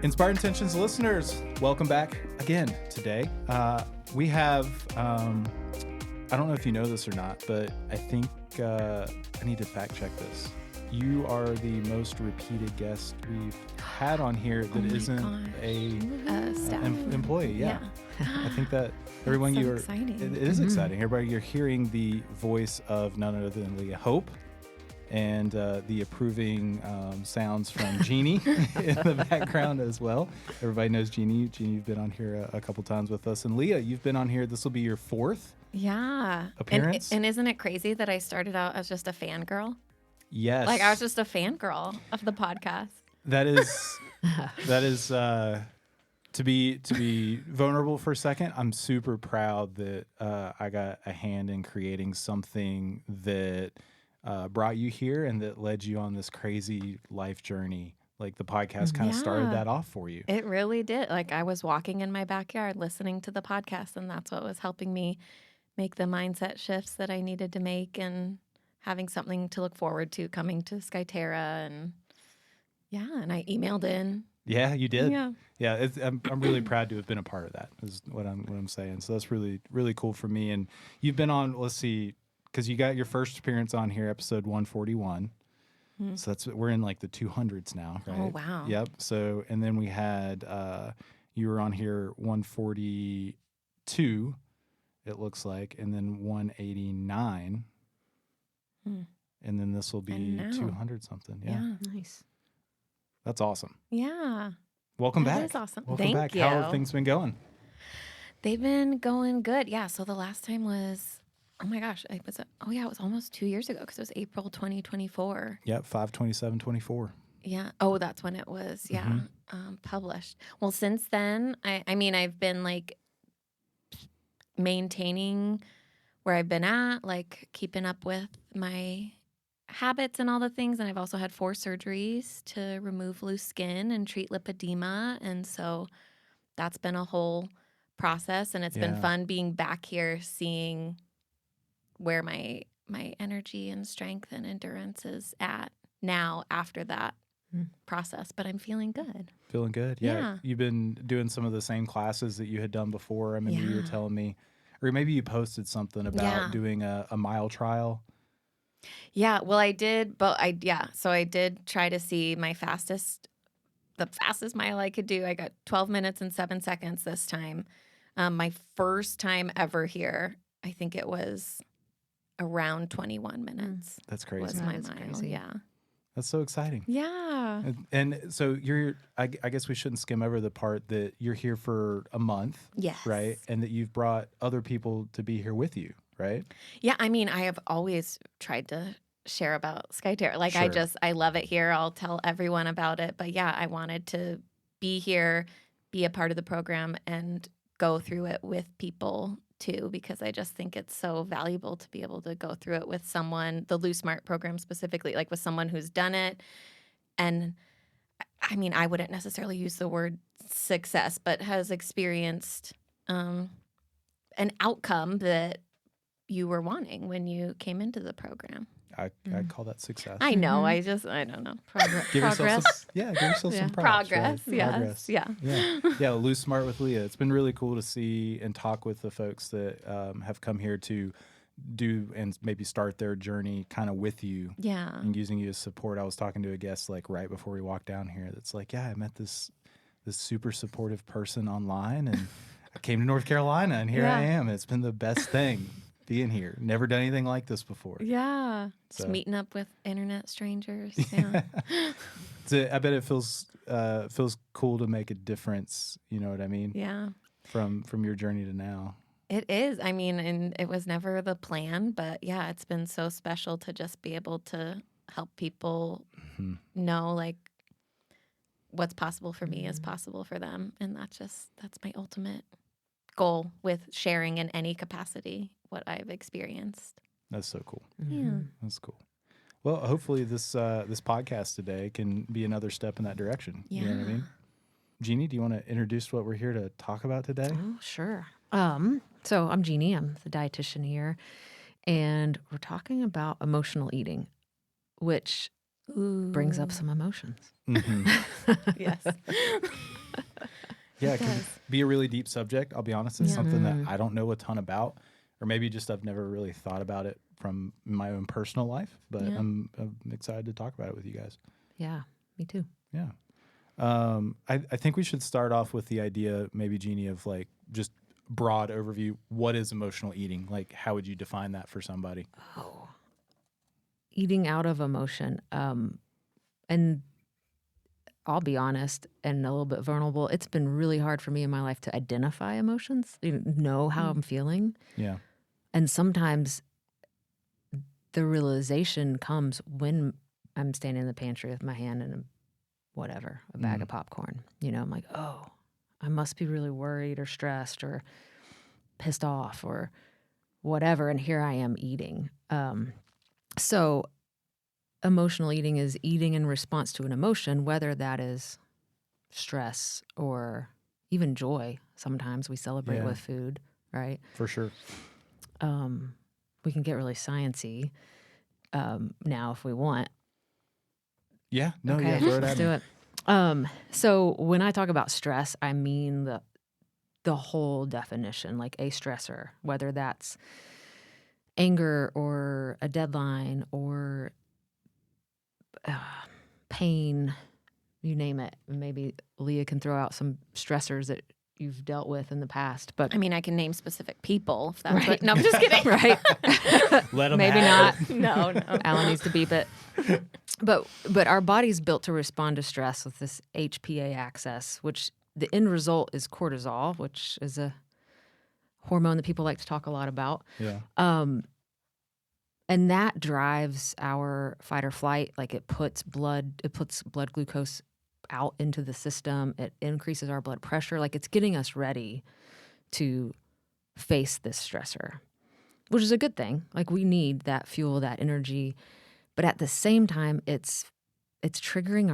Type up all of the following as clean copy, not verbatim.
Inspired Intentions listeners, welcome back again today. We have, I don't know if you know this or not, but I think I need to fact check this. You are the most repeated guest we've had on here that isn't a staff employee. Yeah. I think that everyone That's so exciting. It is exciting. Everybody, you're hearing the voice of none other than Leah Hope. And the approving sounds from Jeannie in the background as well. Everybody knows Jeannie. Jeannie, you've been on here a couple times with us. And Leah, you've been on here. This will be your fourth appearance. And isn't it crazy that I started out as just a fangirl? Yes. Like I was just a fangirl of the podcast. That is to be vulnerable for a second. I'm super proud that I got a hand in creating something that brought you here and that led you on this crazy life journey. Like the podcast kind of started that off for you. It really did. Like I was walking in my backyard listening to the podcast, and that's what was helping me make the mindset shifts that I needed to make and having something to look forward to coming to Skyterra. And I emailed in. Yeah, you did. Yeah. I'm really proud to have been a part of that. Is what I'm saying. So that's really, really cool for me. And you've been on, let's see, because you got your first appearance on here, episode 141. So we're in like the 200s now, right? Oh, wow. Yep. So, and then we had, you were on here 142, it looks like, and then 189. And then this will be 200 something. Yeah. Nice. That's awesome. Yeah. Welcome back. That is awesome. Welcome Thank back. you. How have things been going? They've been going good. Yeah. So the last time was, oh my gosh, it was almost 2 years ago because it was April 2024. Yep, 5/27/24. Yeah. Oh, that's when it was. Yeah. Published. Well, since then, I mean, I've been like maintaining where I've been at, like keeping up with my habits and all the things. And I've also had 4 surgeries to remove loose skin and treat lipedema. And so that's been a whole process. And it's been fun being back here, seeing where my energy and strength and endurance is at now after that process. But I'm feeling good. Feeling good? Yeah. You've been doing some of the same classes that you had done before. I remember you were telling me, or maybe you posted something about doing a mile trial. Yeah, well, I did, so I did try to see the fastest mile I could do. I got 12 minutes and 7 seconds this time. My first time ever here, I think it was around 21 minutes. That's crazy. Was my mile. Crazy. Yeah. That's so exciting. Yeah. And so I guess we shouldn't skim over the part that you're here for a month. Yes. Right? And that you've brought other people to be here with you, right? Yeah, I mean, I have always tried to share about Skyterra. Like, Sure. I love it here. I'll tell everyone about it. But yeah, I wanted to be here, be a part of the program, and go through it with people too, because I just think it's so valuable to be able to go through it with someone, the LoseSmart program specifically, like with someone who's done it. And I mean, I wouldn't necessarily use the word success, but has experienced an outcome that you were wanting when you came into the program. I'd call that success. I know. I don't know. Give yourself some props. Progress. Right? Yes. Progress. Yeah. Yeah. LoseSmart with Leah. It's been really cool to see and talk with the folks that have come here to do and maybe start their journey kind of with you. Yeah. And using you as support. I was talking to a guest like right before we walked down here. That's like, I met this super supportive person online, and I came to North Carolina, and here I am. It's been the best thing. Being here. Never done anything like this before. Yeah. So. Just meeting up with internet strangers. Yeah. So I bet it feels cool to make a difference, you know what I mean? Yeah. From your journey to now. It is. I mean, and it was never the plan, but yeah, it's been so special to just be able to help people know like what's possible for me is possible for them. And that's my ultimate goal with sharing in any capacity what I've experienced. That's so cool. Yeah. That's cool. Well, hopefully this podcast today can be another step in that direction. Yeah. You know what I mean? Jeannie, do you want to introduce what we're here to talk about today? Oh, sure. So I'm Jeannie. I'm the dietitian here, and we're talking about emotional eating, which brings up some emotions. Yes. Yeah, it can does. be a really deep subject. I'll be honest, it's Yeah. something that I don't know a ton about, or maybe just I've never really thought about it from my own personal life, but Yeah. I'm excited to talk about it with you guys. Yeah, me too. Yeah. I think we should start off with the idea, maybe Jeannie, of like just broad overview. What is emotional eating? Like, how would you define that for somebody? Oh, eating out of emotion. And I'll be honest and a little bit vulnerable. It's been really hard for me in my life to identify emotions, know how I'm feeling. Yeah. And sometimes the realization comes when I'm standing in the pantry with my hand in a bag of popcorn. I'm like, oh, I must be really worried or stressed or pissed off or whatever. And here I am eating. So emotional eating is eating in response to an emotion, whether that is stress or even joy. Sometimes we celebrate Yeah. with food, right? For sure. We can get really sciencey now if we want. Yeah. No, Okay, yeah, throw it let's at do me. it. So when I talk about stress, I mean the whole definition, like a stressor, whether that's anger or a deadline or pain, you name it. Maybe Leah can throw out some stressors that you've dealt with in the past. But I mean, I can name specific people if that's Right. what. No, I'm just kidding. right, Let 'em maybe have not. it. No. Alan needs to beep it. But our body's built to respond to stress with this HPA axis, which the end result is cortisol, which is a hormone that people like to talk a lot about. Yeah. And that drives our fight or flight. Like it puts blood glucose out into the system. It increases our blood pressure. Like it's getting us ready to face this stressor, which is a good thing. Like we need that fuel, that energy. But at the same time, it's triggering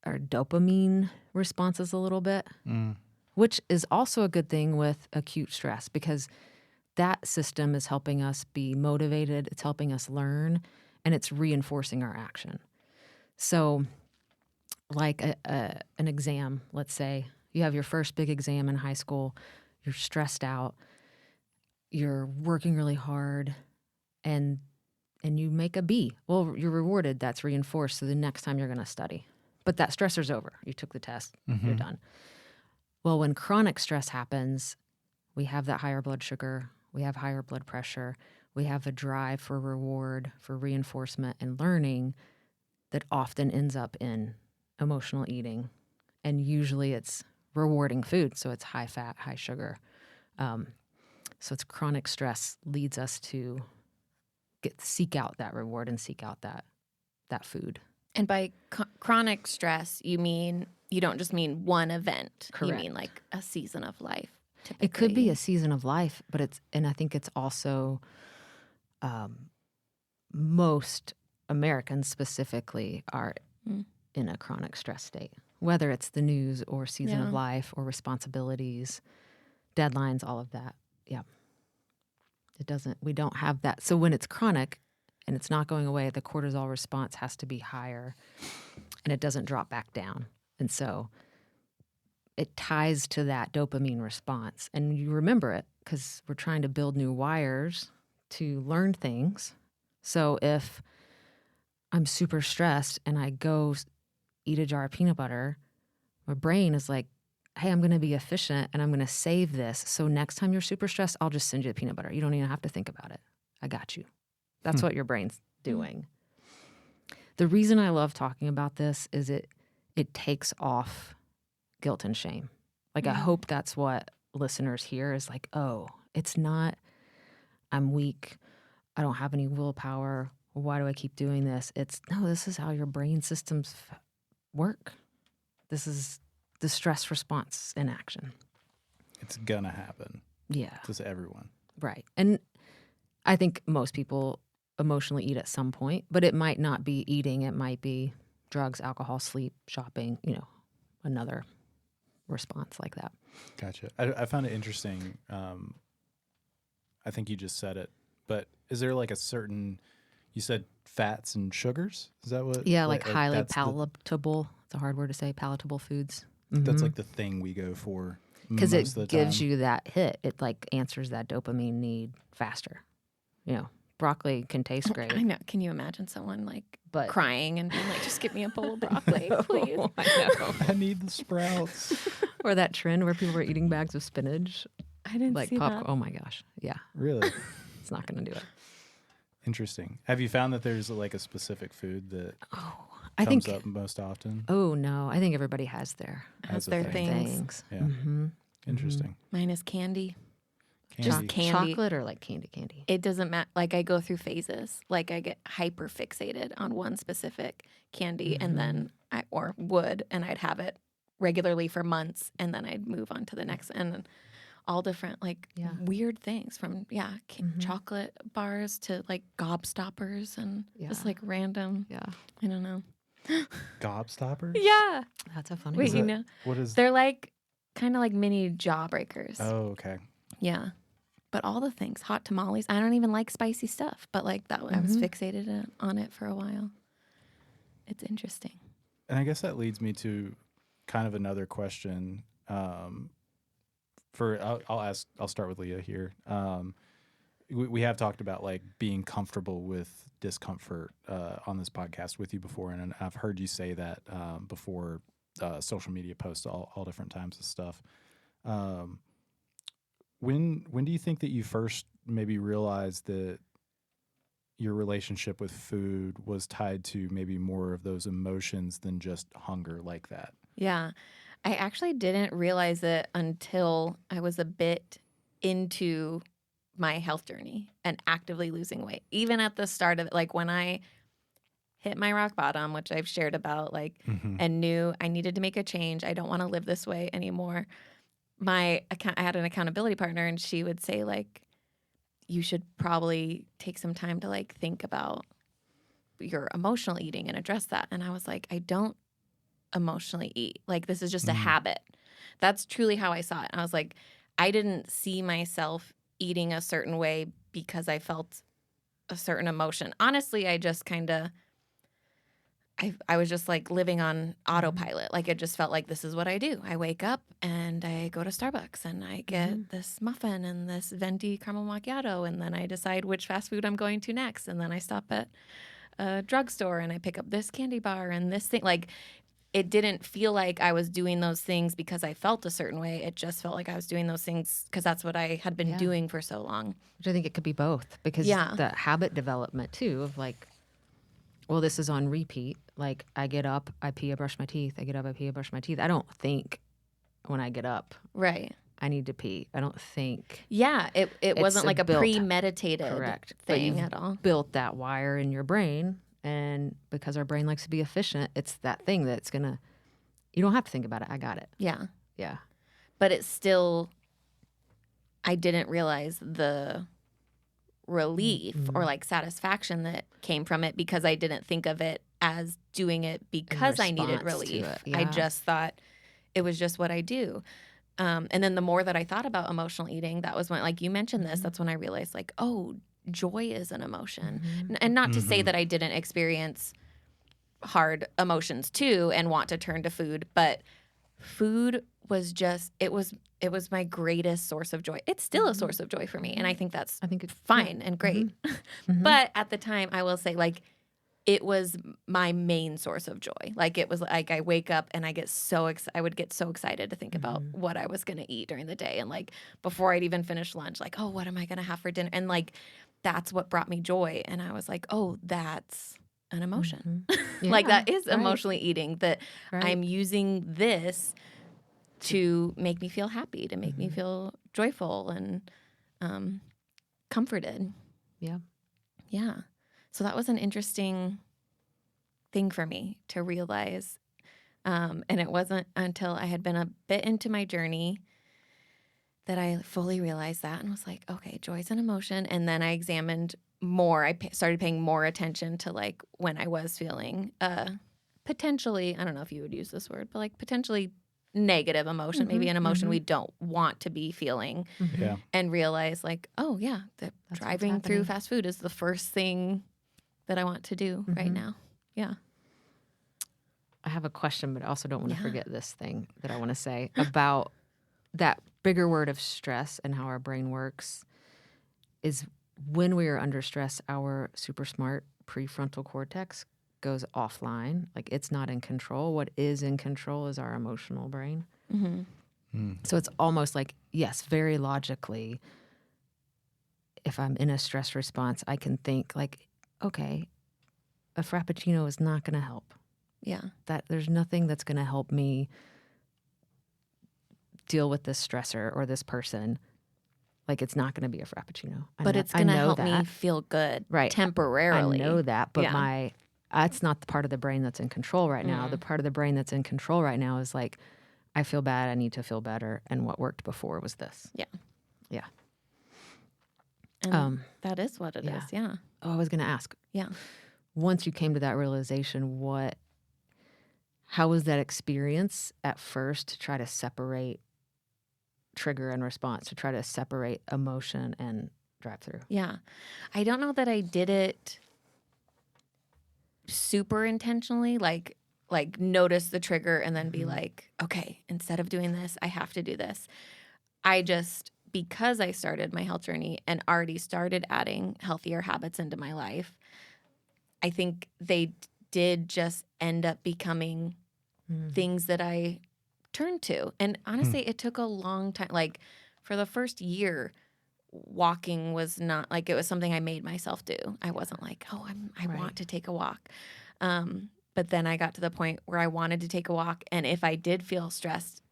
our dopamine responses a little bit, which is also a good thing with acute stress because that system is helping us be motivated. It's helping us learn, and it's reinforcing our action. So, like an exam, let's say you have your first big exam in high school, you're stressed out, you're working really hard, and you make a B. Well, you're rewarded. That's reinforced. So the next time you're going to study. But that stressor's over. You took the test. You're done. Well, when chronic stress happens, we have that higher blood sugar. We have higher blood pressure. We have a drive for reward, for reinforcement and learning that often ends up in emotional eating. And usually it's rewarding food. So it's high fat, high sugar. So it's chronic stress leads us to seek out that reward and seek out that food. And by chronic stress, you don't just mean one event. Correct. You mean like a season of life. It could be typically. a season of life, but I think it's also most Americans specifically are in a chronic stress state, whether it's the news or season of life or responsibilities, deadlines, all of that. Yeah. We don't have that. So when it's chronic and it's not going away, the cortisol response has to be higher and it doesn't drop back down. And so it ties to that dopamine response. And you remember it because we're trying to build new wires to learn things. So if I'm super stressed and I go eat a jar of peanut butter, my brain is like, hey, I'm going to be efficient and I'm going to save this. So next time you're super stressed, I'll just send you the peanut butter. You don't even have to think about it. I got you. That's what your brain's doing. The reason I love talking about this is it takes off guilt and shame. Like I hope that's what listeners hear is like, oh, it's not, I'm weak. I don't have any willpower. Why do I keep doing this? It's no, this is how your brain systems work. This is the stress response in action. It's gonna happen. Yeah. To everyone. Right. And I think most people emotionally eat at some point, but it might not be eating. It might be drugs, alcohol, sleep, shopping, another response like that. Gotcha. I found it interesting. I think you just said it, but is there like a certain, you said fats and sugars. Is that what? Yeah, like highly that's palatable. It's a hard word to say. Palatable foods. That's like the thing we go for Because most it of the gives time. you that hit. It like answers that dopamine need faster. Broccoli can taste great. I know. Can you imagine someone like But- crying and being like, just give me a bowl of broccoli, please? I know. I need the sprouts. Or that trend where people were eating bags of spinach, I didn't like see popcorn. that. Oh my gosh. Yeah, Really it's not going to do it. interesting. Have you found that there's like a specific food that I comes think. up most often? Oh no, I think everybody has their As a their thing. things. Yeah, Mm-hmm. interesting. Mine is candy. Candy. Just candy. Chocolate or like candy. It doesn't matter. Like I go through phases. Like I get hyper fixated on one specific candy, and then I'd have it regularly for months, and then I'd move on to the next, and then all different like Yeah. weird things from chocolate bars to like gobstoppers and just Yeah. like random. Yeah, I don't know. Gobstoppers? Yeah. that's a funny. Wait, Is you that- know, What is? they're like kind of like mini jawbreakers. Oh, okay. Yeah. But all the things, hot tamales. I don't even like spicy stuff, but like that, I was fixated on it for a while. It's interesting. And I guess that leads me to kind of another question. I'll start with Leah here. We have talked about like being comfortable with discomfort on this podcast with you before, and I've heard you say that before social media posts all different times of stuff. When do you think that you first maybe realized that your relationship with food was tied to maybe more of those emotions than just hunger like that? Yeah. I actually didn't realize it until I was a bit into my health journey and actively losing weight. Even at the start of it, like when I hit my rock bottom, which I've shared about, like, and knew I needed to make a change. I don't want to live this way anymore. I had an accountability partner, and she would say, like, you should probably take some time to like think about your emotional eating and address that. And I was like, I don't emotionally eat. Like, this is just a habit. That's truly how I saw it. And I was like, I didn't see myself eating a certain way because I felt a certain emotion. Honestly, I just kind of, I was just like living on autopilot. Like, it just felt like this is what I do. I wake up and I go to Starbucks and I get this muffin and this venti caramel macchiato, and then I decide which fast food I'm going to next. And then I stop at a drugstore and I pick up this candy bar and this thing. Like, it didn't feel like I was doing those things because I felt a certain way. It just felt like I was doing those things because that's what I had been doing for so long. Which I think it could be both, because the habit development too of like, well, this is on repeat. Like, I get up, I pee, I brush my teeth. I get up, I pee, I brush my teeth. I don't think when I get up, Right. I need to pee. I don't think. Yeah. It wasn't like a built- premeditated Correct. But thing you've at all. built that wire in your brain. And because our brain likes to be efficient, it's that thing that's going to, you don't have to think about it. I got it. Yeah. Yeah. But it's still, I didn't realize the relief or like satisfaction that came from it because I didn't think of it as doing it because I needed response to relief. it, I yeah. just thought it was just what I do. And then the more that I thought about emotional eating, that was when, like you mentioned this, that's when I realized, like, oh, joy is an emotion. And not to say that I didn't experience hard emotions too and want to turn to food, but food was just, it was my greatest source of joy. It's still a source of joy for me. And I think that's it's fine and great. But at the time, I will say, like, it was my main source of joy. Like, it was like I wake up and I get I would get so excited to think about what I was going to eat during the day. And like, before I'd even finish lunch, like, oh, what am I going to have for dinner? And like, that's what brought me joy. And I was like, oh, that's an emotion. Like, that is emotionally eating, that I'm using this to make me feel happy, to make me feel joyful and comforted. Yeah. Yeah. So that was an interesting thing for me to realize. And it wasn't until I had been a bit into my journey that I fully realized that and was like, okay, joy's an emotion. And then I examined more. I started paying more attention to like when I was feeling potentially, I don't know if you would use this word, but like potentially negative emotion, maybe an emotion we don't want to be feeling. Yeah. And realize like, oh yeah, what's driving through happening. fast food is the first thing that I want to do right now. Yeah. I have a question, but I also don't want to Yeah. forget this thing that I want to say about that bigger word of stress and how our brain works is when we are under stress, our super smart prefrontal cortex goes offline. Like it's not in control. What is in control is our emotional brain. So it's almost like, yes, very logically, if I'm in a stress response, I can think like, okay, a Frappuccino is not going to help. Yeah. That there's nothing that's going to help me deal with this stressor or this person. Like it's not going to be a Frappuccino. But it's going to help me feel good temporarily. I know that, but Yeah. that's not the part of the brain that's in control right now. The part of the brain that's in control right now is like, I feel bad, I need to feel better, and what worked before was this. Yeah. Yeah. And that is what it is. Yeah. Oh, I was going to ask. Yeah. Once you came to that realization, how was that experience at first to try to separate trigger and response, to try to separate emotion and drive through? Yeah. I don't know that I did it super intentionally, like notice the trigger and then be like, okay, instead of doing this, I have to do this. I just, because I started my health journey and already started adding healthier habits into my life, I think they did just end up becoming things that I turned to. And honestly, it took a long time. Like for the first year, walking was not like, it was something I made myself do. I wasn't like, oh, I want to take a walk. But then I got to the point where I wanted to take a walk. And if I did feel stressed,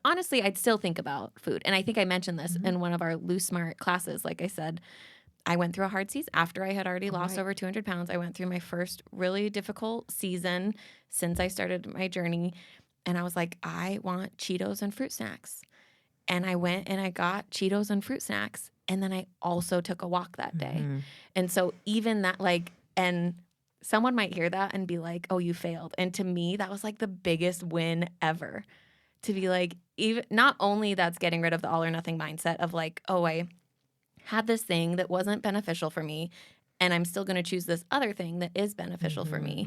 honestly, I'd still think about food. And I think I mentioned this in one of our LoseSmart classes. Like I said, I went through a hard season after I had already lost over 200 pounds. I went through my first really difficult season since I started my journey. And I was like, I want Cheetos and fruit snacks. And I went and I got Cheetos and fruit snacks. And then I also took a walk that day. And so even that, like, and someone might hear that and be like, oh, you failed. And to me, that was like the biggest win ever. To be like, even not only that's getting rid of the all or nothing mindset of like, oh, I had this thing that wasn't beneficial for me, and I'm still going to choose this other thing that is beneficial for me.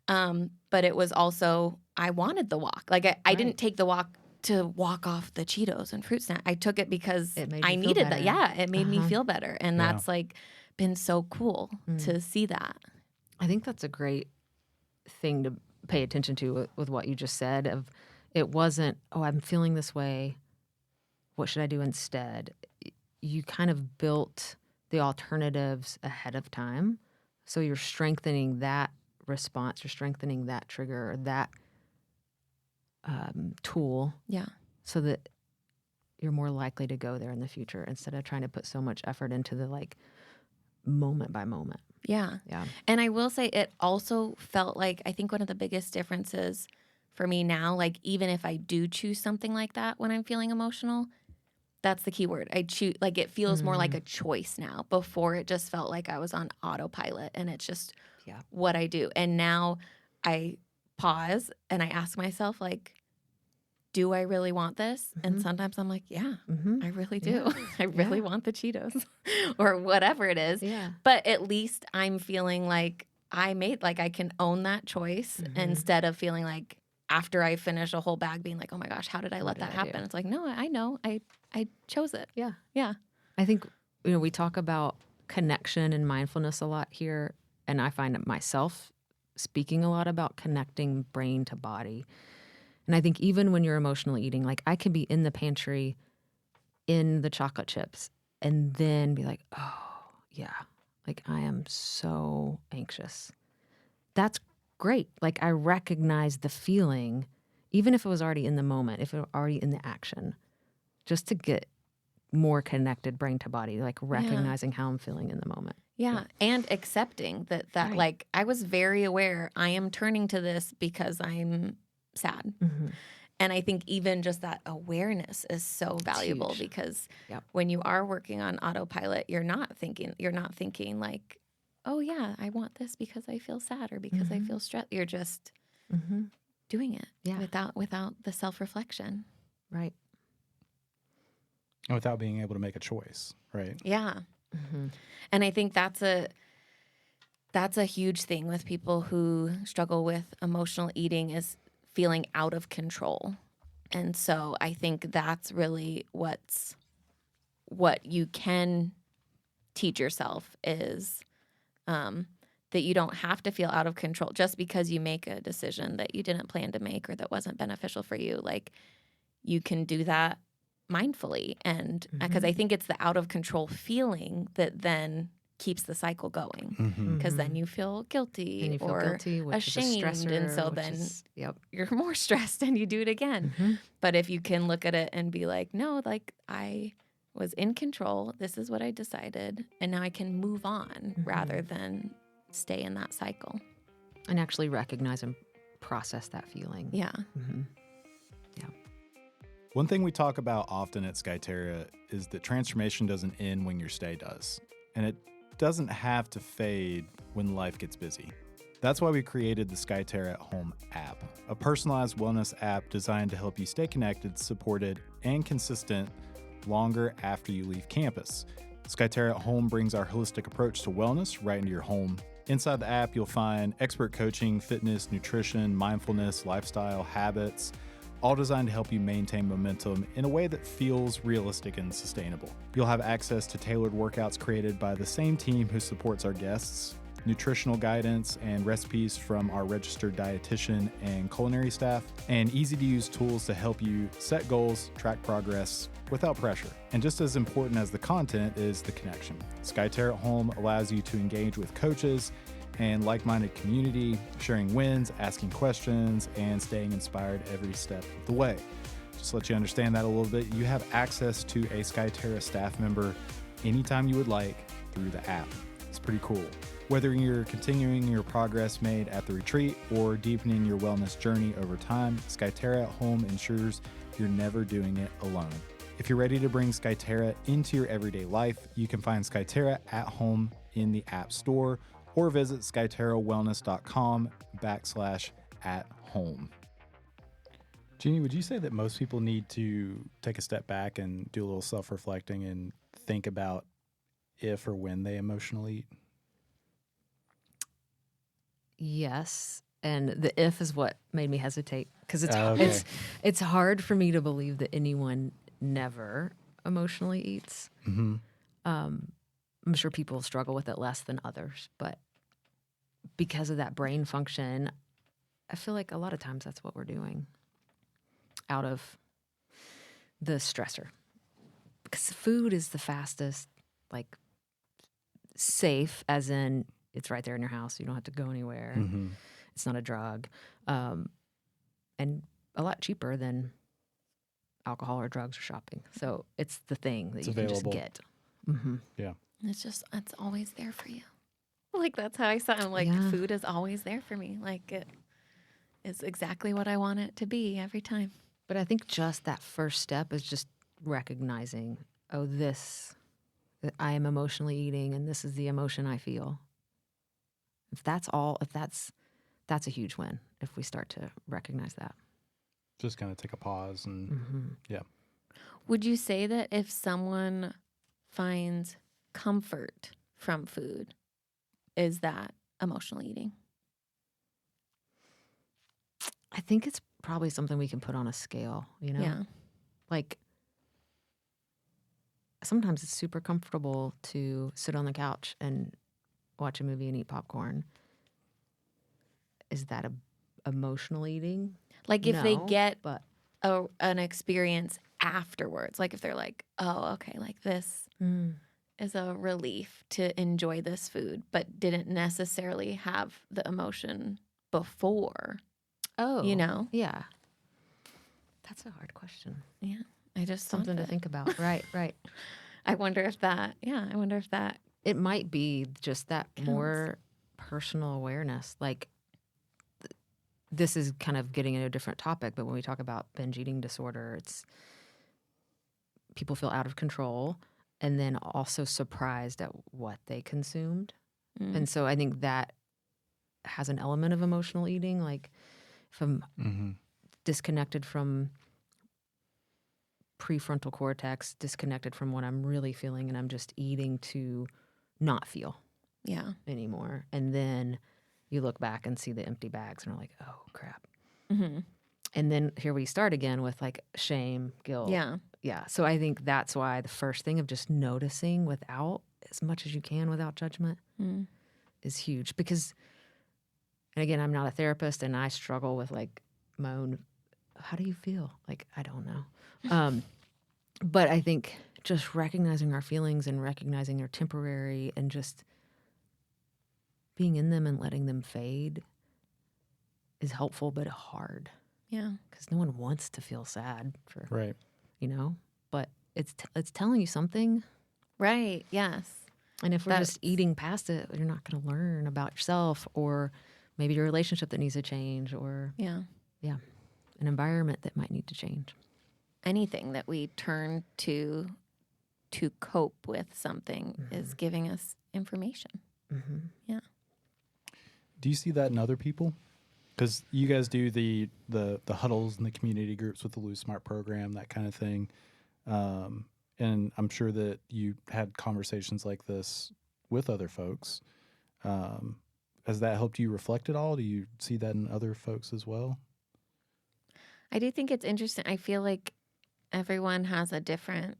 But it was also, I wanted the walk. Like I didn't take the walk to walk off the Cheetos and fruit snack. I took it because I needed that. Yeah, it made me feel better. And that's like been so cool to see that. I think that's a great thing to pay attention to with what you just said. Of it wasn't, oh, I'm feeling this way, what should I do instead? You kind of built the alternatives ahead of time. So you're strengthening that response, you're strengthening that trigger, or that tool. Yeah. So that you're more likely to go there in the future instead of trying to put so much effort into the like moment by moment. Yeah. Yeah. And I will say it also felt like, I think one of the biggest differences for me now, like even if I do choose something like that when I'm feeling emotional, that's the key word. I choose, like it feels more like a choice now. Before it just felt like I was on autopilot and it's just what I do. And now I pause and I ask myself like, do I really want this? And sometimes I'm like, yeah, I really do. I really want the Cheetos or whatever it is. Yeah. But at least I'm feeling like I can own that choice instead of feeling like after I finish a whole bag being like, oh my gosh, how did I let that happen? It's like, no, I know. I chose it. Yeah. Yeah. I think, we talk about connection and mindfulness a lot here. And I find myself speaking a lot about connecting brain to body. And I think even when you're emotionally eating, like I can be in the pantry in the chocolate chips and then be like, oh, yeah, like I am so anxious. That's great. Like I recognize the feeling, even if it was already in the moment, if it was already in the action, just to get more connected brain to body, like recognizing how I'm feeling in the moment. Yeah. And accepting that like I was very aware I am turning to this because I'm sad. And I think even just that awareness is so valuable because when you are working on autopilot, you're not thinking like, oh yeah, I want this because I feel sad or because I feel stressed. You're just doing it without the self-reflection. Right. And without being able to make a choice, right? Yeah. And I think that's That's a huge thing with people who struggle with emotional eating, is feeling out of control. And so I think that's really what you can teach yourself is that you don't have to feel out of control just because you make a decision that you didn't plan to make or that wasn't beneficial for you. Like, you can do that mindfully. And because I think it's the out of control feeling that then keeps the cycle going, because then you feel guilty And you feel or guilty, which is a ashamed, stressor, and so which then is- yep. you're more stressed and you do it again. But if you can look at it and be like, no, like, I was in control, this is what I decided, and now I can move on rather than stay in that cycle. And actually recognize and process that feeling. Yeah. Yeah. One thing we talk about often at Skyterra is that transformation doesn't end when your stay does. And it doesn't have to fade when life gets busy. That's why we created the Skyterra at Home app, a personalized wellness app designed to help you stay connected, supported, and consistent longer after you leave campus. Skyterra at Home brings our holistic approach to wellness right into your home. Inside the app, you'll find expert coaching, fitness, nutrition, mindfulness, lifestyle, habits, all designed to help you maintain momentum in a way that feels realistic and sustainable. You'll have access to tailored workouts created by the same team who supports our guests, nutritional guidance and recipes from our registered dietitian and culinary staff, and easy-to-use tools to help you set goals, track progress without pressure. And just as important as the content is the connection. Skyterra at Home allows you to engage with coaches and like-minded community, sharing wins, asking questions, and staying inspired every step of the way. Just to let you understand that a little bit, you have access to a Skyterra staff member anytime you would like through the app. It's pretty cool. Whether you're continuing your progress made at the retreat or deepening your wellness journey over time, Skyterra at Home ensures you're never doing it alone. If you're ready to bring Skyterra into your everyday life, you can find Skyterra at Home in the App Store or visit skyterrawellness.com/at-home. Jeannie, would you say that most people need to take a step back and do a little self-reflecting and think about if or when they emotionally eat? Yes. And the if is what made me hesitate, because Okay. it's hard for me to believe that anyone never emotionally eats. I'm sure people struggle with it less than others, but because of that brain function, I feel like a lot of times that's what we're doing out of the stressor. Because food is the fastest, like, safe, as in it's right there in your house. You don't have to go anywhere. It's not a drug. And a lot cheaper than alcohol or drugs or shopping. So it's the thing that It's you available. can just get. Yeah. It's always there for you. Like, that's how I saw it. Like, Yeah. food is always there for me. Like, it is exactly what I want it to be every time. But I think just that first step is just recognizing, oh, I am emotionally eating, and this is the emotion I feel. If that's a huge win if we start to recognize that. Just kind of take a pause and yeah. Would you say that if someone finds comfort from food, is that emotional eating? I think it's probably something we can put on a scale, Yeah. Like, sometimes it's super comfortable to sit on the couch and watch a movie and eat popcorn. Is that emotional eating? Like, if they No, get but an experience afterwards, like if they're like, oh, okay, like this is a relief to enjoy this food, but didn't necessarily have the emotion before. oh, yeah. That's a hard question. Yeah. I just thought Something to that. think about. Right. I wonder if that, It might be just that Counts. more personal awareness. Like, this is kind of getting into a different topic, but when we talk about binge eating disorder, it's people feel out of control and then also surprised at what they consumed. And so I think that has an element of emotional eating. Like, if I'm disconnected from prefrontal cortex, disconnected from what I'm really feeling, and I'm just eating to not feel. Yeah. anymore. And then you look back and see the empty bags and are like, oh, crap. Mm-hmm. And then here we start again with like shame, guilt. Yeah. Yeah. So I think that's why the first thing of just noticing without, as much as you can without judgment, is huge. Because, and again, I'm not a therapist and I struggle with like my own, how do you feel? Like, I don't know. But I think just recognizing our feelings and recognizing they're temporary and just being in them and letting them fade is helpful, but hard. Yeah. Because no one wants to feel sad for, Right. you know, but it's telling you something. Right. Yes. And if we're just eating past it, you're not going to learn about yourself or maybe your relationship that needs to change or Yeah. an environment that might need to change. Anything that we turn to cope with something is giving us information. Mm-hmm. Yeah. Do you see that in other people? Because you guys do the huddles and the community groups with the LoseSmart program, that kind of thing. And I'm sure that you had conversations like this with other folks. Has that helped you reflect at all? Do you see that in other folks as well? I do think it's interesting. I feel like everyone has a different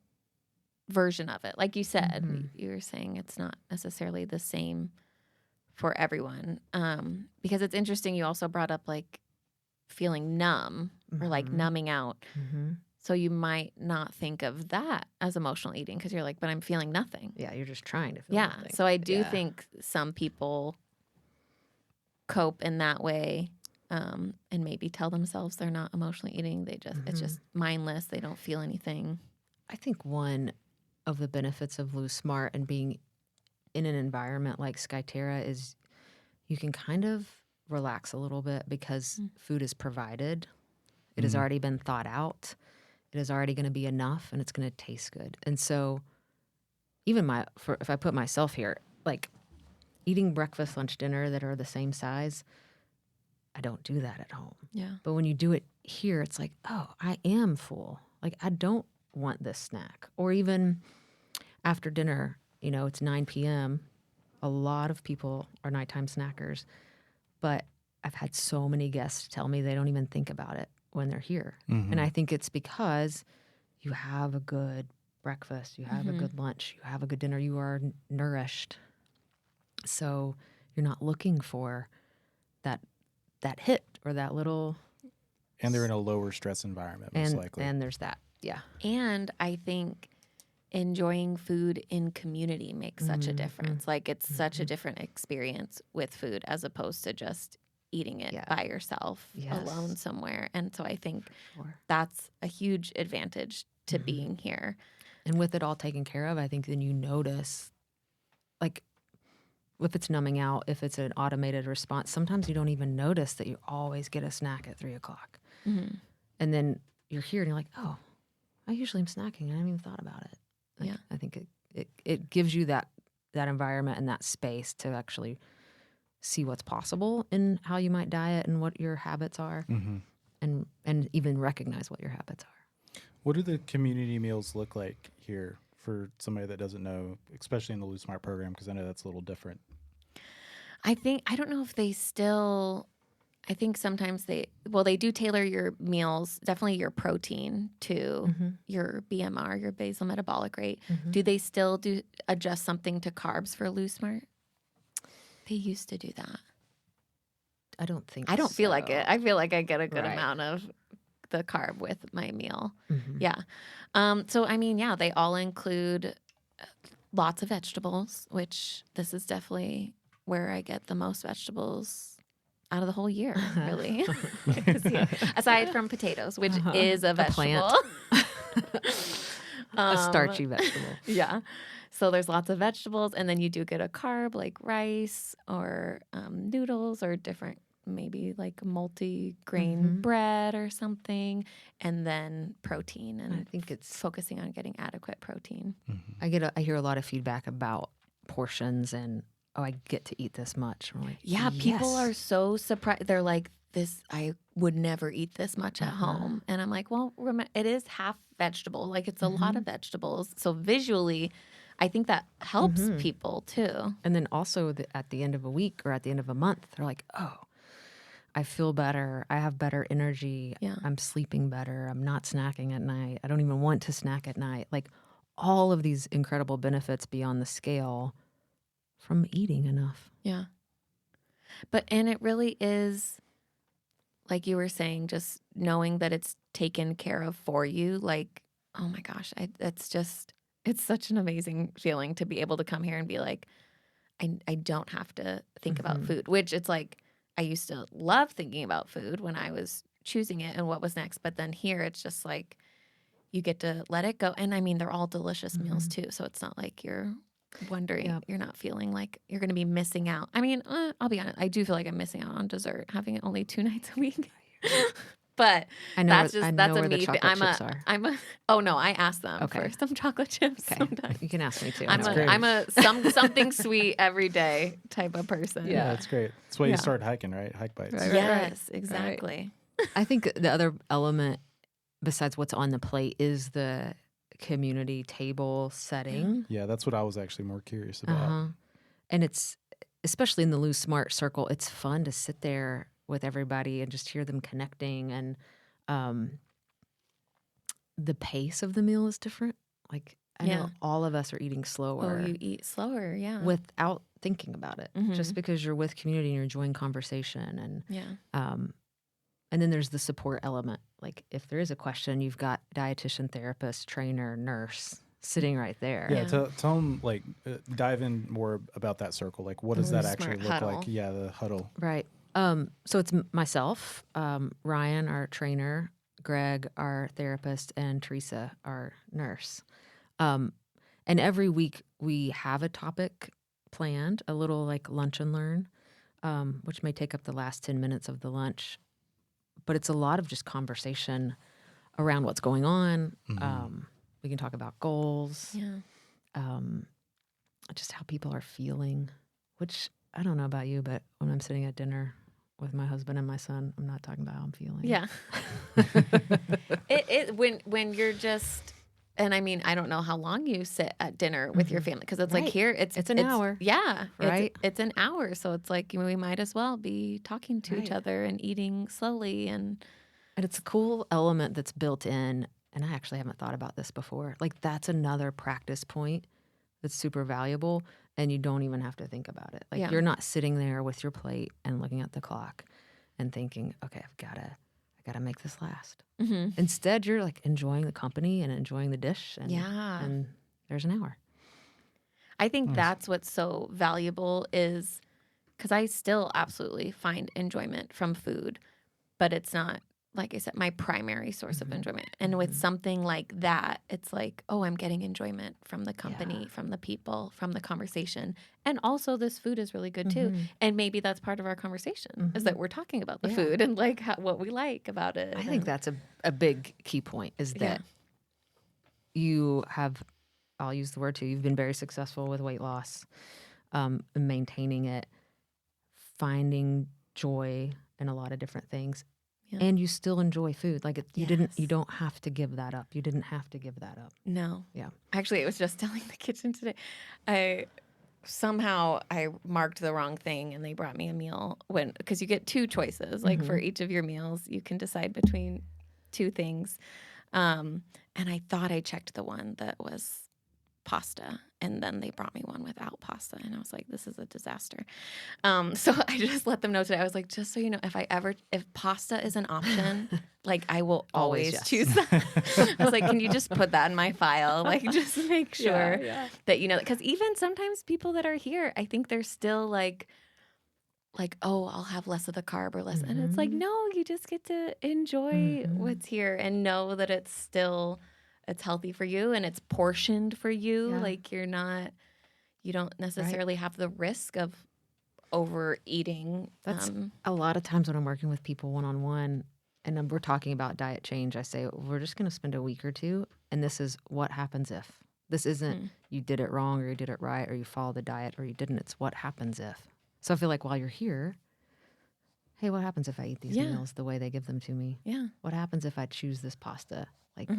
version of it. Like you said, you were saying it's not necessarily the same for everyone. Because it's interesting. You also brought up like feeling numb or like numbing out. Mm-hmm. So you might not think of that as emotional eating because you're like, but I'm feeling nothing. Yeah, you're just trying to feel Yeah. nothing. So I do think some people cope in that way and maybe tell themselves they're not emotionally eating. They just it's just mindless. They don't feel anything. I think one of the benefits of LoseSmart and being in an environment like Skyterra is you can kind of relax a little bit because food is provided. It has already been thought out. It is already going to be enough and it's going to taste good. And so even if I put myself here, like eating breakfast, lunch, dinner that are the same size, I don't do that at home. Yeah. But when you do it here, it's like, oh, I am full. Like, I don't want this snack. Or even after dinner, it's 9 p.m. A lot of people are nighttime snackers. But I've had so many guests tell me they don't even think about it when they're here. And I think it's because you have a good breakfast, you have a good lunch, you have a good dinner, you are nourished. So you're not looking for that hit or that little. And they're in a lower stress environment, most likely. And there's that, yeah. And I think enjoying food in community makes such a difference. Like it's such a different experience with food as opposed to just eating it by yourself alone somewhere. And so I think that's a huge advantage to being here. And with it all taken care of, I think then you notice, like, if it's numbing out, if it's an automated response, sometimes you don't even notice that you always get a snack at 3:00. And then you're here and you're like, oh, I usually am snacking. I haven't even thought about it. Like, I think it gives you that environment and that space to actually see what's possible in how you might diet and what your habits are and even recognize what your habits are. What do the community meals look like here for somebody that doesn't know, especially in the LoseSmart program, because I know that's a little different? I don't know if they still, I think sometimes they do tailor your meals, definitely your protein to your BMR, your basal metabolic rate. Do they still adjust something to carbs for LoseSmart? They used to do that. I don't think I don't feel so. like it. I feel like I get a good amount of the carb with my meal. Yeah. So, I mean, they all include lots of vegetables, which this is definitely where I get the most vegetables out of the whole year, really. Aside from potatoes, which is a vegetable. A starchy vegetable. Yeah. So there's lots of vegetables, and then you do get a carb like rice or noodles or different, maybe like multi-grain bread or something, and then protein. And I think it's focusing on getting adequate protein. I hear a lot of feedback about portions and, oh, I get to eat this much. I'm like, people are so surprised. They're like, I would never eat this much at home. And I'm like, well, it is half vegetable. Like it's a lot of vegetables. So visually, I think that helps people too. And then also at the end of a week or at the end of a month, they're like, oh, I feel better. I have better energy. Yeah. I'm sleeping better. I'm not snacking at night. I don't even want to snack at night. Like all of these incredible benefits beyond the scale from eating enough. Yeah. And it really is, like you were saying, just knowing that it's taken care of for you. Like, oh my gosh, it's such an amazing feeling to be able to come here and be like, I don't have to think about food, which it's like, I used to love thinking about food when I was choosing it and what was next. But then here it's just like, you get to let it go. And I mean, they're all delicious meals too. So it's not like you're wondering, you're not feeling like you're going to be missing out. I mean, I'll be honest, I do feel like I'm missing out on dessert, having it only 2 nights a week. But that's a me thing. Oh no, I ask them for some chocolate chips sometimes. You can ask me too. I'm a something sweet every day type of person. Yeah, that's great. That's why you start hiking, right? Hike bites. Yes, exactly. I think the other element besides what's on the plate is the community table setting. Yeah, that's what I was actually more curious about. And it's, especially in the LoseSmart circle, it's fun to sit there with everybody and just hear them connecting. And the pace of the meal is different. Like, I know all of us are eating slower. Oh, you eat slower, yeah. Without thinking about it. Just because you're with community and you're enjoying conversation. And then there's the support element. Like, if there is a question, you've got dietitian, therapist, trainer, nurse sitting right there. Yeah, tell them, like, dive in more about that circle. Like, what does that actually look like? Yeah, the huddle. Right. So it's myself, Ryan, our trainer, Greg, our therapist, and Teresa, our nurse. And every week we have a topic planned, a little like lunch and learn, which may take up the last 10 minutes of the lunch. But it's a lot of just conversation around what's going on. We can talk about goals, just how people are feeling, which I don't know about you, but when I'm sitting at dinner with my husband and my son, I'm not talking about how I'm feeling. Yeah. When you're just, and I mean, I don't know how long you sit at dinner with your family, because it's like here, it's an hour. Yeah. Right. It's an hour. So it's like, we might as well be talking to each other and eating slowly. And it's a cool element that's built in. And I actually haven't thought about this before. Like, that's another practice point that's super valuable. And you don't even have to think about it. Like, you're not sitting there with your plate and looking at the clock and thinking, okay, I gotta make this last. Instead, you're like enjoying the company and enjoying the dish. And, and there's an hour. I think that's what's so valuable, is because I still absolutely find enjoyment from food, but it's not, like I said, my primary source of enjoyment. And with something like that, it's like, oh, I'm getting enjoyment from the company, from the people, from the conversation. And also this food is really good too. And maybe that's part of our conversation, is that we're talking about the food and like what we like about it. I think that's a big key point, is that you have, I'll use the word too, you've been very successful with weight loss, maintaining it, finding joy in a lot of different things. And you still enjoy food. Like, you don't have to give that up. You didn't have to give that up. No. Yeah. Actually, I was just telling the kitchen today, I marked the wrong thing and they brought me a meal because you get 2 choices. Like, for each of your meals, you can decide between 2 things. And I thought I checked the one that was pasta, and then they brought me one without pasta, and I was like, this is a disaster. So I just let them know today. I was like, just so you know, if pasta is an option, like, I will always choose that. I was like, can you just put that in my file? Like, just make sure that you know, because even sometimes people that are here, I think they're still like, oh, I'll have less of the carb or less. And it's like, no, you just get to enjoy what's here and know that it's healthy for you and it's portioned for you. Like, you don't necessarily have the risk of overeating. That's a lot of times when I'm working with people one-on-one and we're talking about diet change, I say, we're just going to spend a week or 2. And this is what happens if. This isn't you did it wrong or you did it right or you followed the diet or you didn't. It's what happens if. So I feel like while you're here, hey, what happens if I eat these meals the way they give them to me? Yeah. What happens if I choose this pasta? Like,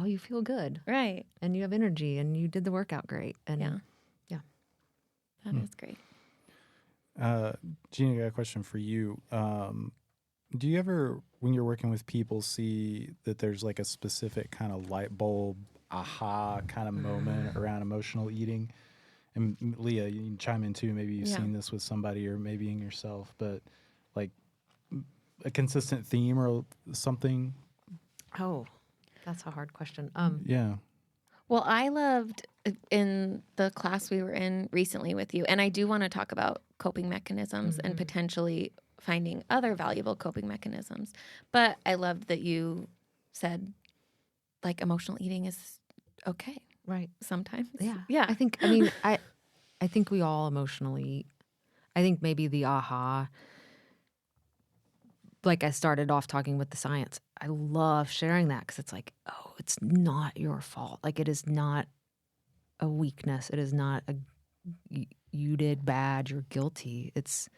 oh, you feel good Right. and you have energy and you did the workout great. And Yeah. yeah. That is great. Jeannie, I got a question for you. Do you ever, when you're working with people, see that there's like a specific kind of light bulb, aha kind of moment around emotional eating? And Leah, you can chime in too. Maybe you've seen this with somebody or maybe in yourself, but like a consistent theme or something. Oh, that's a hard question. Yeah. Well, I loved in the class we were in recently with you, and I do want to talk about coping mechanisms and potentially finding other valuable coping mechanisms. But I loved that you said, like, emotional eating is okay right. sometimes. Yeah. Yeah. I think we all emotionally, I think maybe the aha, like I started off talking with the science. I love sharing that because it's like, oh, it's not your fault. Like it is not a weakness. It is not a you did bad, you're guilty. It's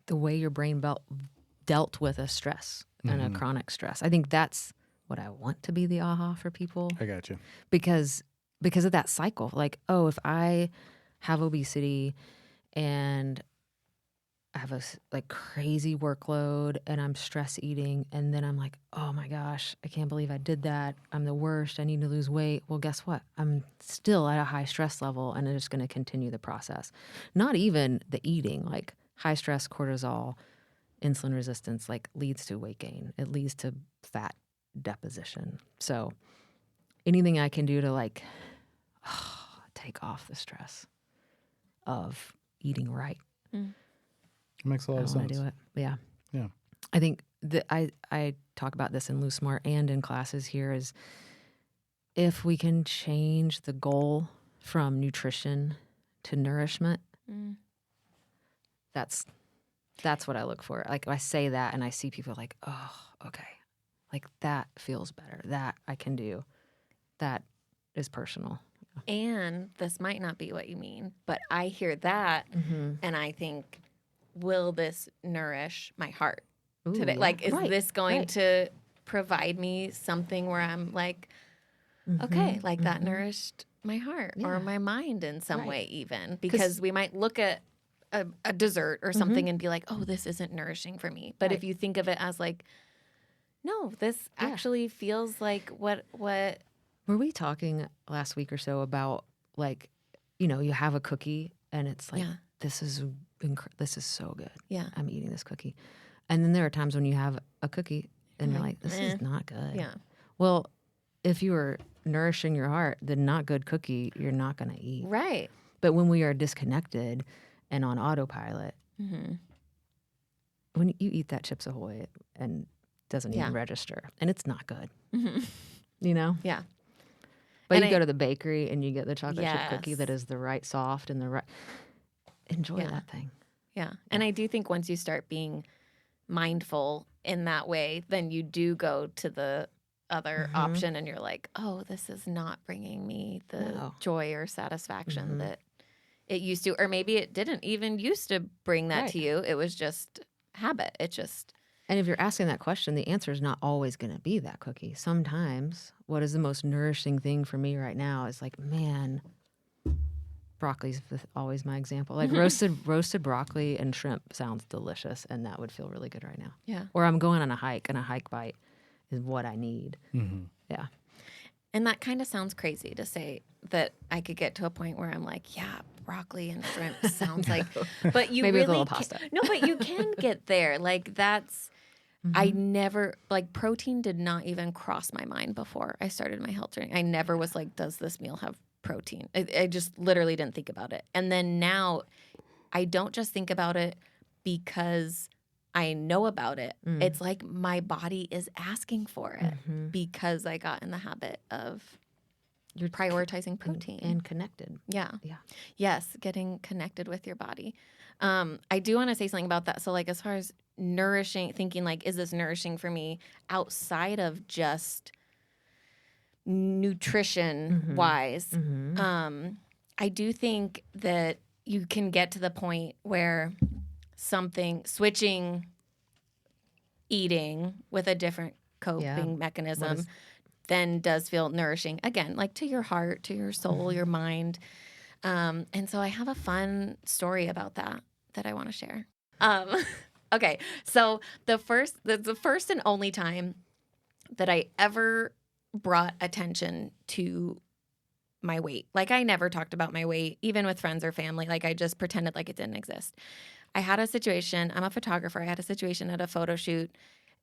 the way your brain dealt with a stress and a chronic stress. I think that's what I want to be the aha for people. I got you. Because of that cycle. Like, oh, if I have obesity and I have a like crazy workload and I'm stress eating, and then I'm like, oh my gosh, I can't believe I did that. I'm the worst. I need to lose weight. Well, guess what? I'm still at a high stress level and I'm just going to continue the process. Not even the eating, like high stress, cortisol, insulin resistance, like leads to weight gain. It leads to fat deposition. So anything I can do to like take off the stress of eating right. It makes a lot of I want sense. to do it. Yeah. Yeah. I think that I talk about this in LoseSmart and in classes here is if we can change the goal from nutrition to nourishment, that's what I look for. Like I say that and I see people like, oh, okay. Like that feels better. That I can do. That is personal. And this might not be what you mean, but I hear that and I think, will this nourish my heart today? Yeah. Like, is Right, this going right. to provide me something where I'm like, okay, like that nourished my heart or Yeah. my mind in some Right. way even? Because we might look at a dessert or something and be like, oh, this isn't nourishing for me. But if you think of it as like, no, this actually feels like what Were we talking last week or so about like, you have a cookie and it's like, this is so good. Yeah. I'm eating this cookie. And then there are times when you have a cookie and you're like, this eh. is not good. Yeah. Well, if you are nourishing your heart, the not good cookie, you're not going to eat. Right. But when we are disconnected and on autopilot, when you eat that Chips Ahoy and doesn't even register and it's not good, you know? Yeah. But And you go to the bakery and you get the chocolate chip cookie Yes. that is the right soft and the right. Enjoy that thing. Yeah. And I do think once you start being mindful in that way, then you do go to the other option and you're like, oh, this is not bringing me the joy or satisfaction that it used to. Or maybe it didn't even used to bring that to you. It was just habit. It just. And if you're asking that question, the answer is not always going to be that cookie. Sometimes what is the most nourishing thing for me right now is like, man, broccoli's always my example. Like roasted broccoli and shrimp sounds delicious, and that would feel really good right now. Yeah. Or I'm going on a hike, and a hike bite is what I need. Yeah. And that kind of sounds crazy to say that I could get to a point where I'm like, yeah, broccoli and shrimp sounds like, but you Maybe really with a little can- pasta. No, but you can get there. Like that's, I never, like protein did not even cross my mind before I started my health journey. I never was like, does this meal have protein? I just literally didn't think about it. And then now I don't just think about it because I know about it. It's like my body is asking for it because I got in the habit of prioritizing protein. And connected. Yeah. Yeah. Yes, getting connected with your body. I do want to say something about that. So like as far as nourishing, thinking like, is this nourishing for me outside of just nutrition wise? I do think that you can get to the point where switching eating with a different coping mechanism then does feel nourishing. Again, like to your heart, to your soul, your mind. And so I have a fun story about that I want to share. Okay, so the first and only time that I ever brought attention to my weight. Like I never talked about my weight, even with friends or family. Like I just pretended like it didn't exist. I had a situation, I'm a photographer. I had a situation at a photo shoot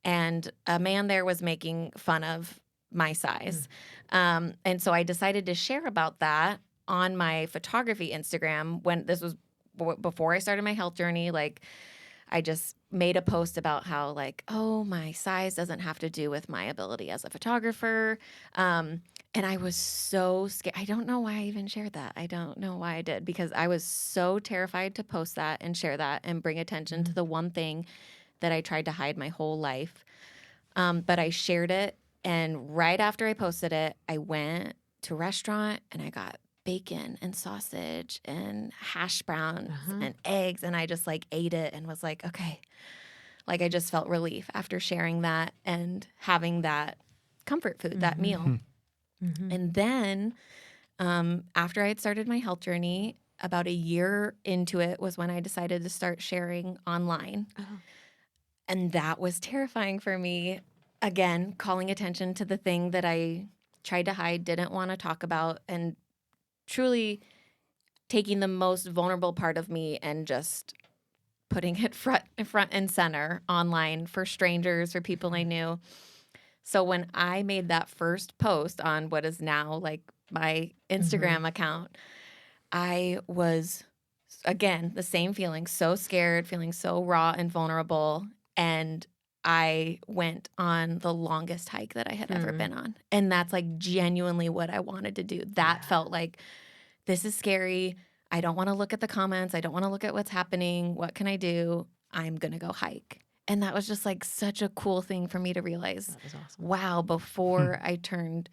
and a man there was making fun of my size. And so I decided to share about that on my photography Instagram when this was before I started my health journey. Like I just made a post about how like, oh, my size doesn't have to do with my ability as a photographer. And I was so scared. I don't know why I even shared that. I don't know why I did, because I was so terrified to post that and share that and bring attention to the one thing that I tried to hide my whole life. But I shared it. And right after I posted it, I went to a restaurant and I got bacon and sausage and hash browns and eggs. And I just like ate it and was like, okay. Like I just felt relief after sharing that and having that comfort food, that meal. And then after I had started my health journey, about a year into it was when I decided to start sharing online. And that was terrifying for me. Again, calling attention to the thing that I tried to hide, didn't want to talk about, and truly taking the most vulnerable part of me and just putting it front and center online for strangers, for people I knew. So when I made that first post on what is now like my Instagram account, I was, again, the same feeling, so scared, feeling so raw and vulnerable. And I went on the longest hike that I had ever been on. And that's like genuinely what I wanted to do. That felt like, this is scary. I don't want to look at the comments. I don't want to look at what's happening. What can I do? I'm going to go hike. And that was just like such a cool thing for me to realize. That was awesome. Wow, before I turned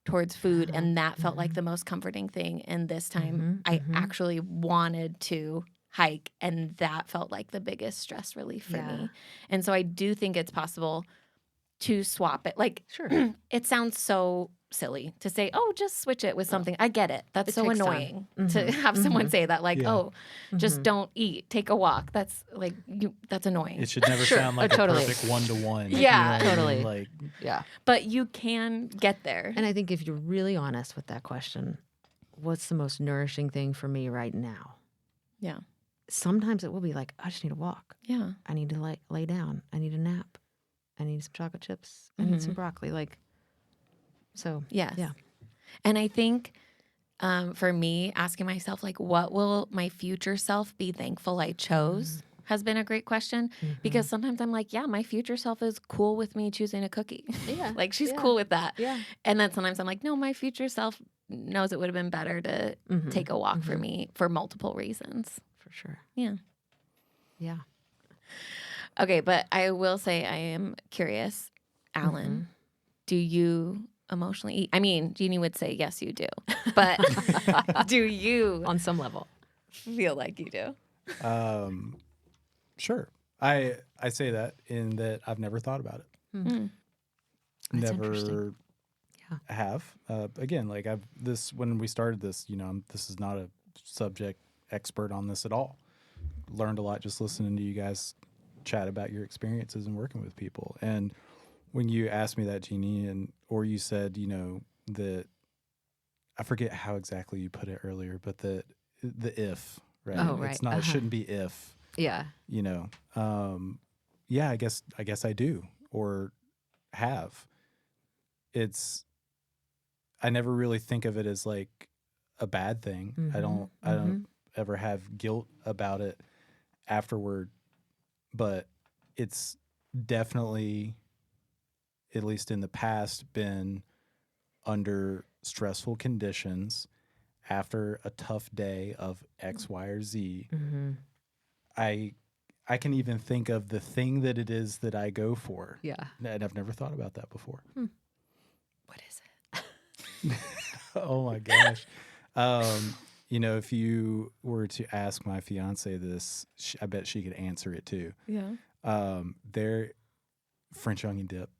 towards food, and that felt like the most comforting thing. And this time I actually wanted to hike, and that felt like the biggest stress relief for me. And so I do think it's possible to swap it. Like, it sounds so silly to say, oh, just switch it with something. I get it. That's so annoying to have someone say that, like, oh, just don't eat, take a walk. That's like, that's annoying. It should never sound like a perfect one-to-one. Yeah, totally. Like, but you can get there. And I think if you're really honest with that question, what's the most nourishing thing for me right now? Yeah. Sometimes it will be like, I just need a walk. Yeah. I need to lay down. I need a nap. I need some chocolate chips. I need some broccoli. Like, so. Yes. Yeah. And I think for me, asking myself, like, what will my future self be thankful I chose has been a great question. Because sometimes I'm like, yeah, my future self is cool with me choosing a cookie. Yeah. Like, she's cool with that. Yeah. And then sometimes I'm like, no, my future self knows it would have been better to take a walk for me for multiple reasons. For sure. Yeah. Yeah. Okay, but I will say I am curious, Alan, do you emotionally eat? I mean, Jeannie would say, yes, you do. But do you On some level. feel like you do? sure. I say that in that I've never thought about it. That's interesting. Never have. Again, like when we started this, this is not a subject expert on this at all. Learned a lot just listening to you guys chat about your experiences and working with people. And when you asked me that, Jeannie, or you said, that I forget how exactly you put it earlier, but the if, right? Oh, right. It's not, it shouldn't be if, Yeah. yeah, I guess I do or have. I never really think of it as like a bad thing. I don't ever have guilt about it afterward, but it's definitely, at least in the past, been under stressful conditions after a tough day of X, Y, or Z. I can even think of the thing that it is that I go for. Yeah. And I've never thought about that before. What is it? Oh my gosh. If you were to ask my fiance this, I bet she could answer it too. Yeah. Their French onion dip.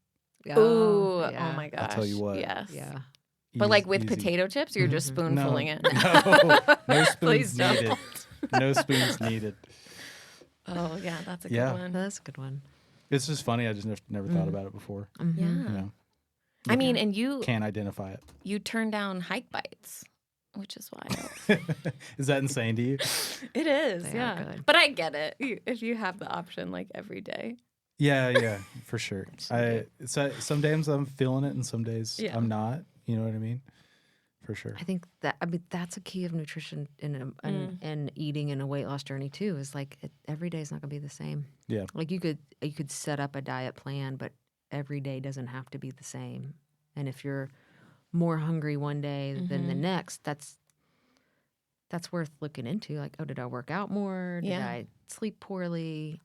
Ooh, yeah. oh my gosh. I'll tell you what. Yes. Yeah. But like with Easy. potato chips, you're just No, spoonfulling it. no spoons Please don't. needed. No spoons needed. Oh yeah, that's a Yeah. good one. That's a good one. It's just funny. I just never thought about it before. Mhm. Yeah. You know, I mean, and you can't identify it. turn down hike bites, which is wild. Is that insane to you? It is, They are yeah. good. But I get it. If you have the option like every day. Yeah, for sure. Some days I'm feeling it, and some days Yeah. I'm not. You know what I mean? For sure. I think that's a key of nutrition and eating in a weight loss journey too. Is like every day is not going to be the same. Yeah. Like you could set up a diet plan, but every day doesn't have to be the same. And if you're more hungry one day than the next, that's worth looking into. Like, oh, did I work out more? Did I sleep poorly?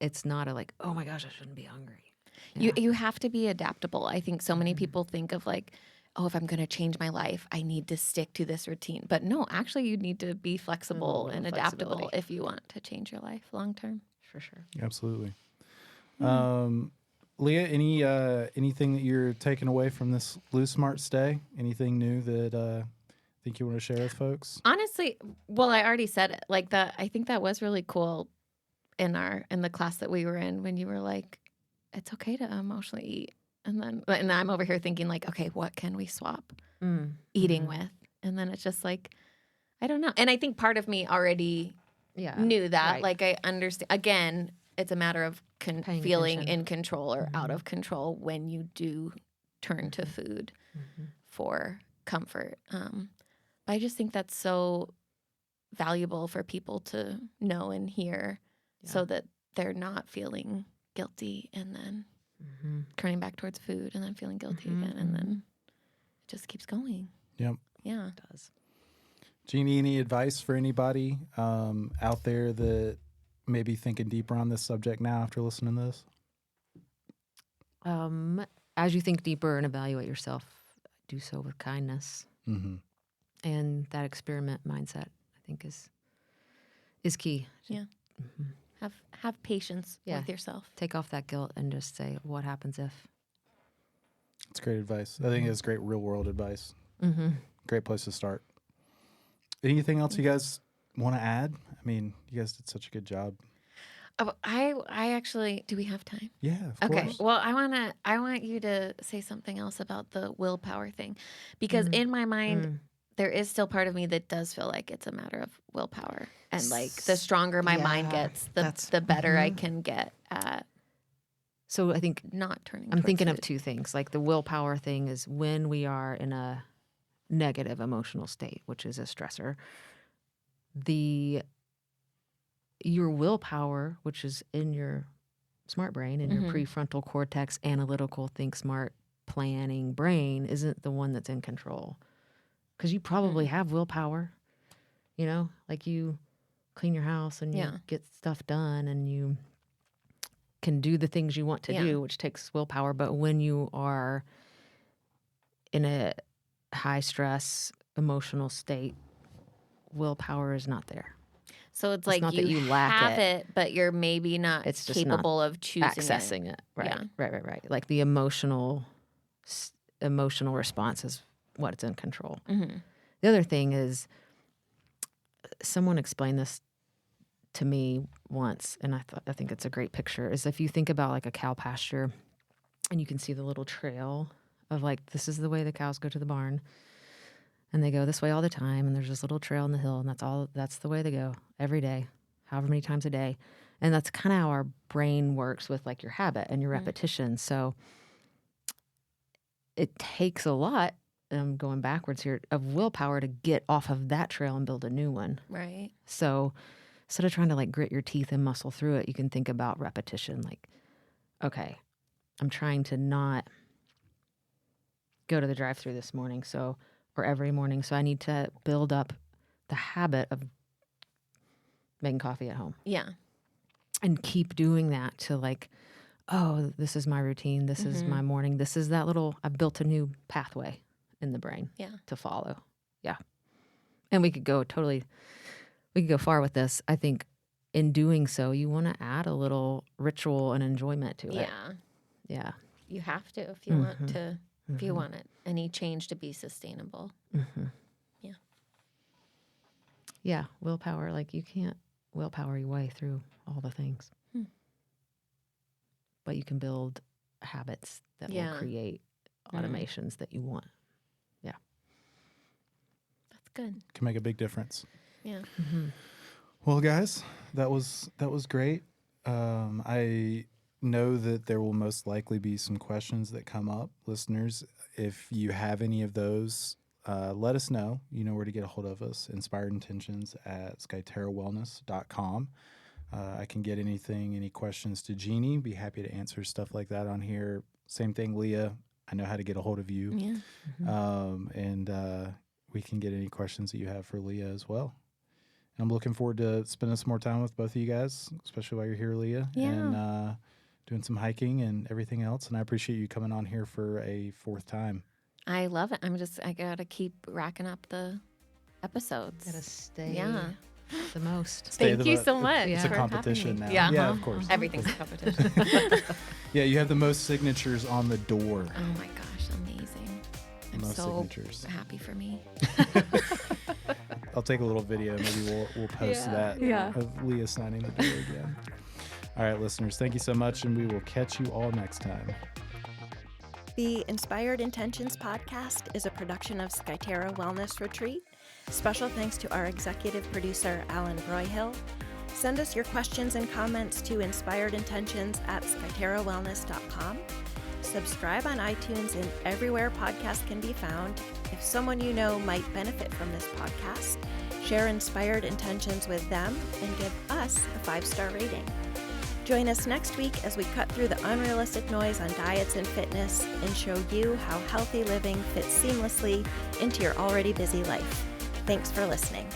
It's not a like, oh my gosh, I shouldn't be hungry. Yeah. You have to be adaptable. I think so many people think of like, oh, if I'm going to change my life, I need to stick to this routine. But no, actually, you need to be flexible and adaptable flexibility. if you want to change your life long term. For sure. Absolutely. Leah, anything that you're taking away from this LoseSmart stay? Anything new that think you want to share with folks? Honestly, well, I already said it. Like that, I think that was really cool in the class that we were in when you were like, it's okay to emotionally eat. And I'm over here thinking like, okay, what can we swap eating with? And then it's just like, I don't know. And I think part of me already knew that. Right. Like I understand. Again, it's a matter of feeling attention. in control or out of control when you do turn to food for comfort. But I just think that's so valuable for people to know and hear so that they're not feeling guilty and then turning back towards food and then feeling guilty again. And then it just keeps going. Yep. Yeah. It does. Jeannie, any advice for anybody out there that may be thinking deeper on this subject now after listening to this? As you think deeper and evaluate yourself, do so with kindness. Mm-hmm. And that experiment mindset, I think, is key. Yeah. Have patience with yourself. Take off that guilt and just say, what happens if? It's great advice. I think it's great real world advice. Great place to start. Anything else you guys want to add? I mean, you guys did such a good job. I actually, do we have time? Yeah, of Okay. course. Well, I want you to say something else about the willpower thing, because in my mind, there is still part of me that does feel like it's a matter of willpower, and like the stronger my mind gets, the better I can get at. So I think not turning. I'm thinking of food. two things. Like the willpower thing is when we are in a negative emotional state, which is a stressor. Your willpower, which is in your smart brain, in your prefrontal cortex, analytical, think smart, planning brain, isn't the one that's in control. Because you probably have willpower, like you clean your house and you get stuff done and you can do the things you want to do, which takes willpower. But when you are in a high stress emotional state, willpower is not there. So it's like not you that you lack have it, but you're maybe not It's just capable of choosing accessing it. Right. Yeah. Right. Like the emotional response is what's in control. The other thing is, someone explained this to me once, and I think it's a great picture, is if you think about like a cow pasture and you can see the little trail of like, this is the way the cows go to the barn. And they go this way all the time, and there's this little trail in the hill, and that's the way they go every day, however many times a day. And that's kind of how our brain works with like your habit and your repetition. So it takes a lot, going backwards here, of willpower to get off of that trail and build a new one. Right. So instead of trying to like grit your teeth and muscle through it, you can think about repetition. Like, okay, I'm trying to not go to the drive-thru this morning, or every morning. So I need to build up the habit of making coffee at home. Yeah. And keep doing that to like, oh, this is my routine. This is my morning. This is that I've built a new pathway in the brain to follow. Yeah. And we could go far with this. I think in doing so, you want to add a little ritual and enjoyment to it. Yeah. Yeah. you have to if you want to, if you want it, any change to be sustainable. Yeah. Yeah, willpower. Like you can't willpower your way through all the things, but you can build habits that will create automations that you want. Yeah, that's good. Can make a big difference. Yeah. Well, guys, that was great. I know that there will most likely be some questions that come up. Listeners, if you have any of those, let us know. You know where to get a hold of us, inspiredintentions@skyterrawellness.com. I can get any questions to Jeannie. Be happy to answer stuff like that on here. Same thing, Leah. I know how to get a hold of you. Yeah. And we can get any questions that you have for Leah as well. And I'm looking forward to spending some more time with both of you guys, especially while you're here, Leah, and doing some hiking and everything else. And I appreciate you coming on here for a 4th time. I love it. I got to keep racking up the episodes. gotta stay the most. Thank you so much. It's a for competition having me. now. Yeah, of course. Everything's a competition. Yeah, you have the most signatures on the door. Oh my gosh, amazing. I'm Most so signatures. happy for me. I'll take a little video. Maybe we'll post that of Leah signing the door again. All right, listeners, thank you so much, and we will catch you all next time. The Inspired Intentions podcast is a production of Skyterra Wellness Retreat. Special thanks to our executive producer, Alan Broyhill. Send us your questions and comments to inspiredintentions@skyterrawellness.com. Subscribe on iTunes and everywhere podcasts can be found. If someone you know might benefit from this podcast, share Inspired Intentions with them and give us a 5-star rating. Join us next week as we cut through the unrealistic noise on diets and fitness and show you how healthy living fits seamlessly into your already busy life. Thanks for listening.